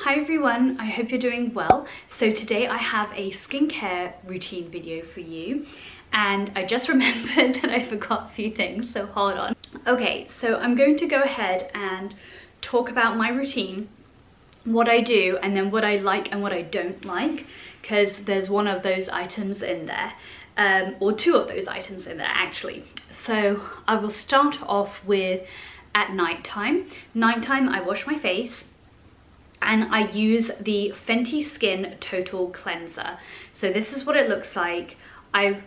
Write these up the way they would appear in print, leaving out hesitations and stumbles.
Hi everyone, I hope you're doing well. So today I have a skincare routine video for you, and I just remembered that I forgot a few things, so hold on. Okay, so I'm going to go ahead and talk about my routine, what I do, and then what I like and what I don't like, because there's one of those items in there, or two of those items in there actually. So I will start off with at nighttime. Nighttime I wash my face and I use the Fenty Skin Total Cleanser. So this is what it looks like. I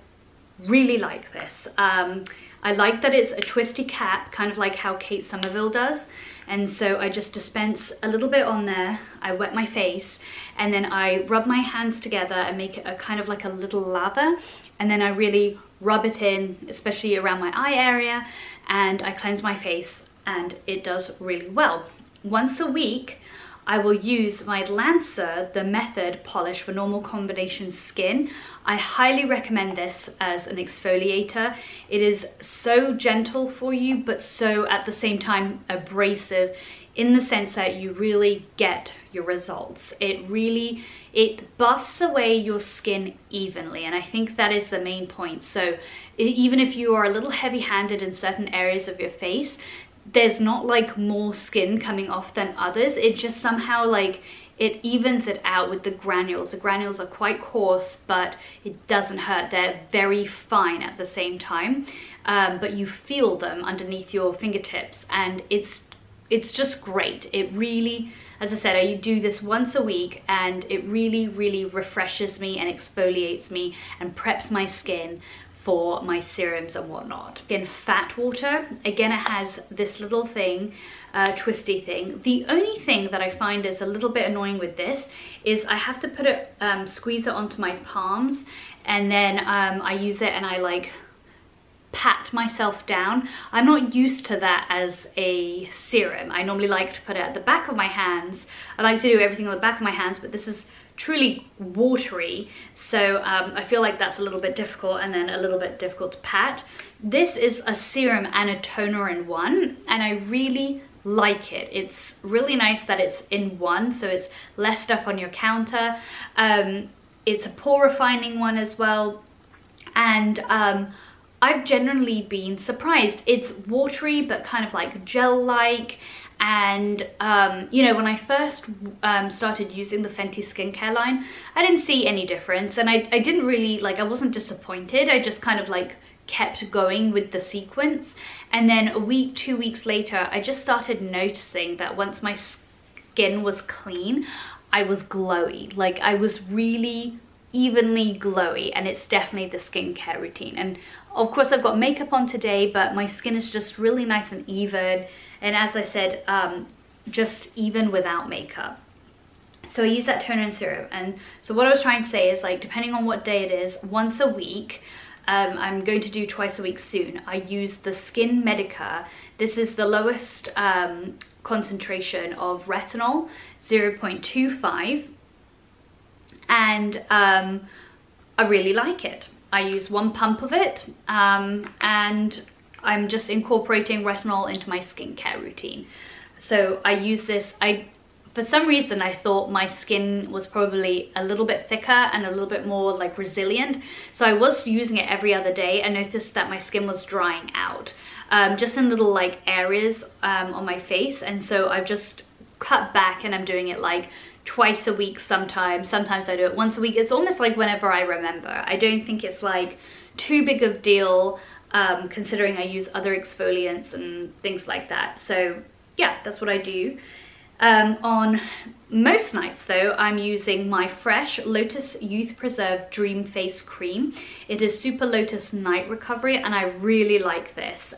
really like this. I like that it's a twisty cap, kind of like how Kate Somerville does. And so I just dispense a little bit on there, I wet my face, and then I rub my hands together and make it a kind of like a little lather. And then I really rub it in, especially around my eye area, and I cleanse my face, and it does really well. Once a week, I will use my Lancer The Method polish for normal combination skin. I highly recommend this as an exfoliator. It is so gentle for you, but so at the same time abrasive, in the sense that you really get your results. It buffs away your skin evenly, and I think that is the main point. So even if you are a little heavy-handed in certain areas of your face, there's not like more skin coming off than others. It just somehow like it evens it out with the granules. The granules are quite coarse, but it doesn't hurt. They're very fine at the same time, but you feel them underneath your fingertips, and it's just great. It really, as I said, I do this once a week, and it really refreshes me and exfoliates me and preps my skin for my serums and whatnot. Again, fat water, again, it has this little thing, twisty thing. The only thing that I find is a little bit annoying with this is I have to put it, squeeze it onto my palms, and then I use it and I like pat myself down. I'm not used to that as a serum. I normally like to put it at the back of my hands. I like to do everything on the back of my hands, but this is truly watery, so I feel like that's a little bit difficult, and then a little bit difficult to pat. This is a serum and a toner in one, and I really like it. It's really nice that it's in one, so it's less stuff on your counter. It's a pore refining one as well, and I've generally been surprised. It's watery but kind of like gel-like. And you know, when I first started using the Fenty Skincare line, I didn't see any difference, and I didn't really like, I wasn't disappointed. I just kind of like kept going with the sequence, and then a week, 2 weeks later, I just started noticing that once my skin was clean, I was glowy. Like, I was really evenly glowy, and it's definitely the skincare routine. And of course I've got makeup on today, but my skin is just really nice and even, and as I said, just even without makeup. So I use that toner and serum. And so what I was trying to say is, like, depending on what day it is, once a week, I'm going to do twice a week soon, I use the Skin Medica. This is the lowest concentration of retinol, 0.25, and I really like it. I use one pump of it, and I'm just incorporating retinol into my skincare routine. So I use this. For some reason, I thought my skin was probably a little bit thicker and a little bit more like resilient. So I was using it every other day. I noticed that my skin was drying out, just in little like areas on my face. And so I've just cut back, and I'm doing it like twice a week sometimes. Sometimes I do it once a week. It's almost like whenever I remember. I don't think it's like too big of a deal, considering I use other exfoliants and things like that. So yeah, that's what I do. On most nights though, I'm using my fresh Lotus Youth Preserve Dream Face Cream. It is Super Lotus Night Recovery, and I really like this.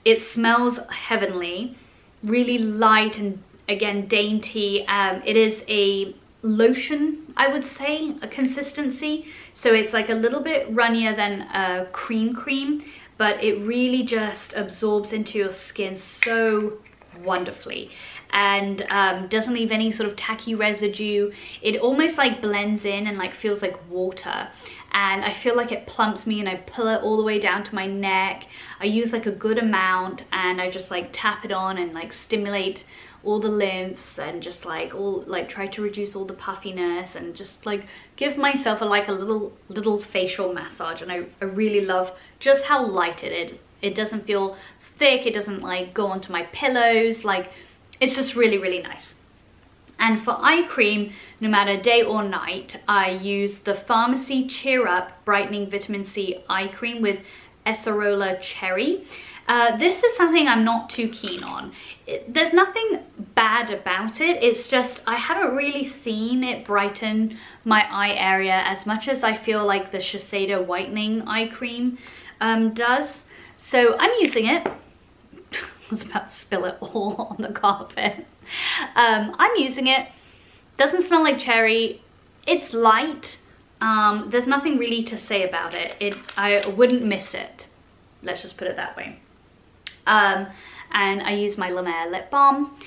It smells heavenly, really light and again dainty. It is a lotion, I would say, a consistency, so it's like a little bit runnier than a cream, but it really just absorbs into your skin so wonderfully, and doesn't leave any sort of tacky residue. It almost like blends in and like feels like water, and I feel like it plumps me, and I pull it all the way down to my neck. I use like a good amount, and I just like tap it on and like stimulate all the lymphs and just like try to reduce all the puffiness and just like give myself a little facial massage. And I really love just how light it is. It doesn't feel thick, it doesn't like go onto my pillows, like it's just really nice. And for eye cream, no matter day or night, I use the Pharmacy Cheer Up Brightening Vitamin C Eye Cream with Acerola Cherry. This is something I'm not too keen on. There's nothing bad about it, it's just I haven't really seen it brighten my eye area as much as I feel like the Shiseido whitening eye cream does. So I'm using it. I was about to spill it all on the carpet. I'm using it. Doesn't smell like cherry. It's light. There's nothing really to say about it. I wouldn't miss it. Let's just put it that way. And I use my Lemare Lip Balm.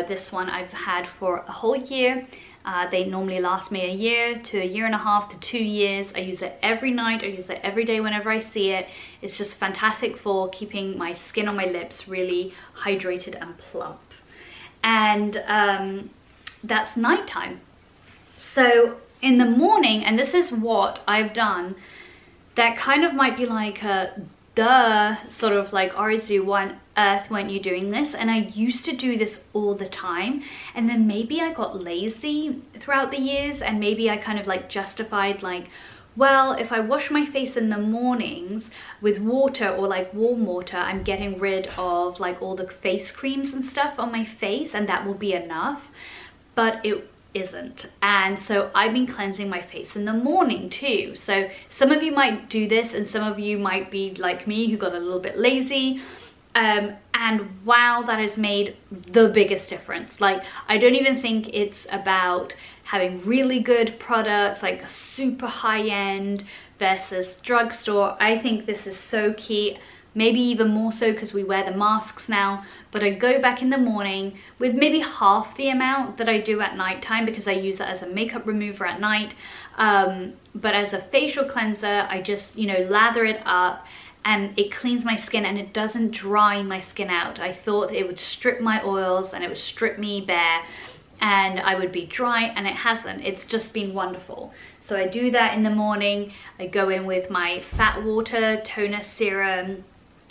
This one I've had for a whole year. They normally last me a year to a year and a half to 2 years. I use it every night. I use it every day whenever I see it. It's just fantastic for keeping my skin on my lips really hydrated and plump. And that's nighttime. So in the morning, and this is what I've done, that kind of might be like a duh, sort of like, Arzu, why on earth weren't you doing this? And I used to do this all the time, and then maybe I got lazy throughout the years, and maybe I kind of like justified like, well, if I wash my face in the mornings with water or like warm water, I'm getting rid of like all the face creams and stuff on my face, and that will be enough. But it isn't. And so I've been cleansing my face in the morning too. So some of you might do this, and some of you might be like me who got a little bit lazy. And wow, that has made the biggest difference. Like, I don't even think it's about having really good products, like super high-end versus drugstore. I think this is so key, maybe even more so because we wear the masks now. But I go back in the morning with maybe half the amount that I do at nighttime, because I use that as a makeup remover at night. But as a facial cleanser, I just, you know, lather it up, and it cleans my skin and it doesn't dry my skin out. I thought it would strip my oils and it would strip me bare and I would be dry, and it hasn't. It's just been wonderful. So I do that in the morning. I go in with my fat water toner serum,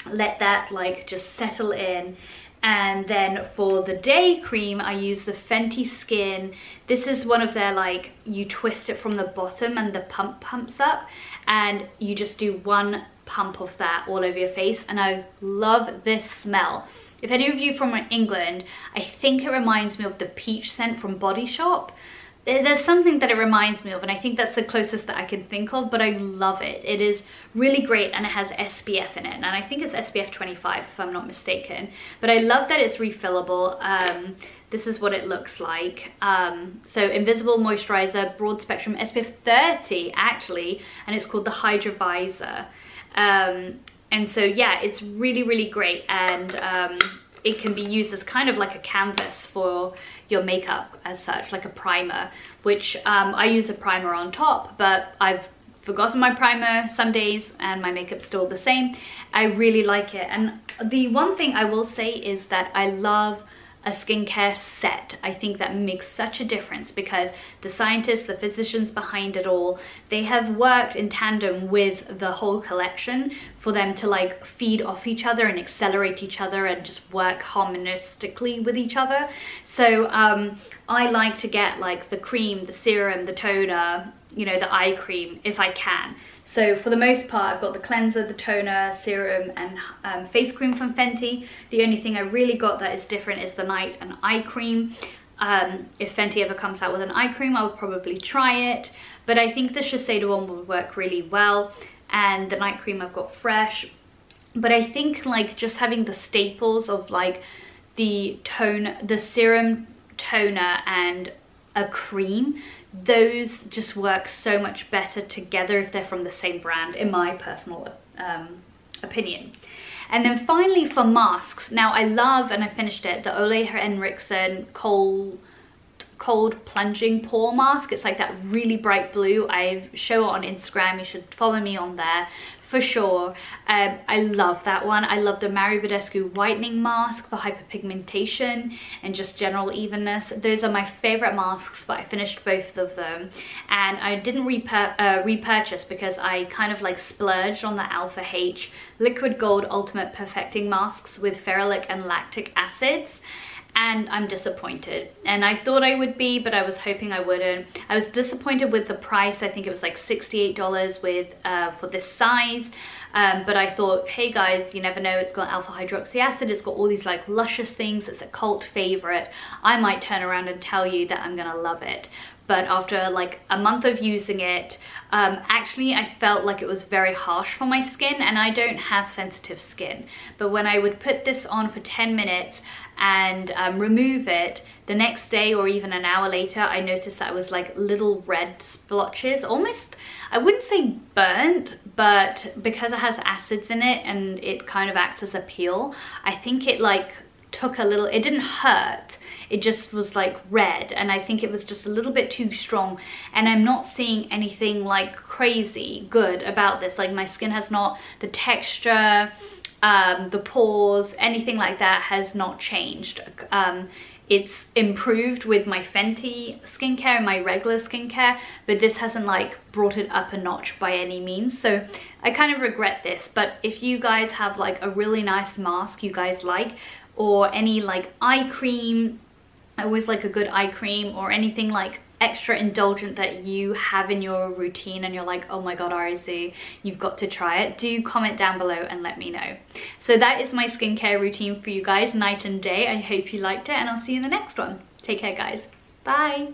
let that like just settle in. And then for the day cream, I use the Fenty Skin. This is one of their, like, you twist it from the bottom and the pump pumps up, and you just do one pump of that all over your face. And I love this smell. If any of you from England, I think it reminds me of the peach scent from Body Shop. There's something that it reminds me of, and I think that's the closest that I can think of, but I love it. It is really great, and it has SPF in it, and I think it's SPF 25 if I'm not mistaken. But I love that it's refillable. This is what it looks like. So invisible moisturizer, broad spectrum, SPF 30 actually, and it's called the Hydra Visor. And so yeah, it's really great, and it can be used as kind of like a canvas for your makeup as such, like a primer, which I use a primer on top, but I've forgotten my primer some days and my makeup's still the same. I really like it. And the one thing I will say is that I love a skincare set. I think that makes such a difference, because the scientists, the physicians behind it all, they have worked in tandem with the whole collection for them to like feed off each other and accelerate each other and just work harmonistically with each other. So I like to get like the cream, the serum, the toner, you know, the eye cream if I can. So for the most part, I've got the cleanser, the toner, serum, and face cream from Fenty. The only thing I really got that is different is the night and eye cream. If Fenty ever comes out with an eye cream, I'll probably try it. But I think the Shiseido one will work really well. And the night cream I've got Fresh. But I think like just having the staples of like the serum, toner, and a cream, those just work so much better together if they're from the same brand, in my personal opinion. And then finally for masks, now I love, and I finished it, the Ole Henriksen cold cold plunging pore mask. It's like that really bright blue. I show it on Instagram. You should follow me on there for sure. I love that one. I love the Badescu whitening mask for hyperpigmentation and just general evenness. Those are my favorite masks, but I finished both of them, and I didn't repurchase because I kind of like splurged on the Alpha H Liquid Gold Ultimate Perfecting Masks with ferulic and lactic acids, and I'm disappointed. And I thought I would be, but I was hoping I wouldn't. I was disappointed with the price. I think it was like $68 with for this size. But I thought, hey guys, you never know, it's got alpha hydroxy acid, it's got all these like luscious things, it's a cult favorite. I might turn around and tell you that I'm gonna love it. But after like a month of using it, actually I felt like it was very harsh for my skin, and I don't have sensitive skin. But when I would put this on for 10 minutes and remove it, the next day or even an hour later, I noticed that it was like little red splotches, almost, I wouldn't say burnt, but because it has acids in it and it kind of acts as a peel, I think it like took a little, it didn't hurt, it just was like red, and I think it was just a little bit too strong. And I'm not seeing anything like crazy good about this. Like my skin has not, the texture, the pores, anything like that has not changed. It's improved with my Fenty skincare and my regular skincare, but this hasn't like brought it up a notch by any means. So I kind of regret this. But if you guys have like a really nice mask you guys like, or any like eye cream, I always like a good eye cream, or anything like extra indulgent that you have in your routine and you're like, oh my god, Arizu, you've got to try it, do comment down below and let me know. So that is my skincare routine for you guys, night and day. I hope you liked it, and I'll see you in the next one. Take care guys, bye.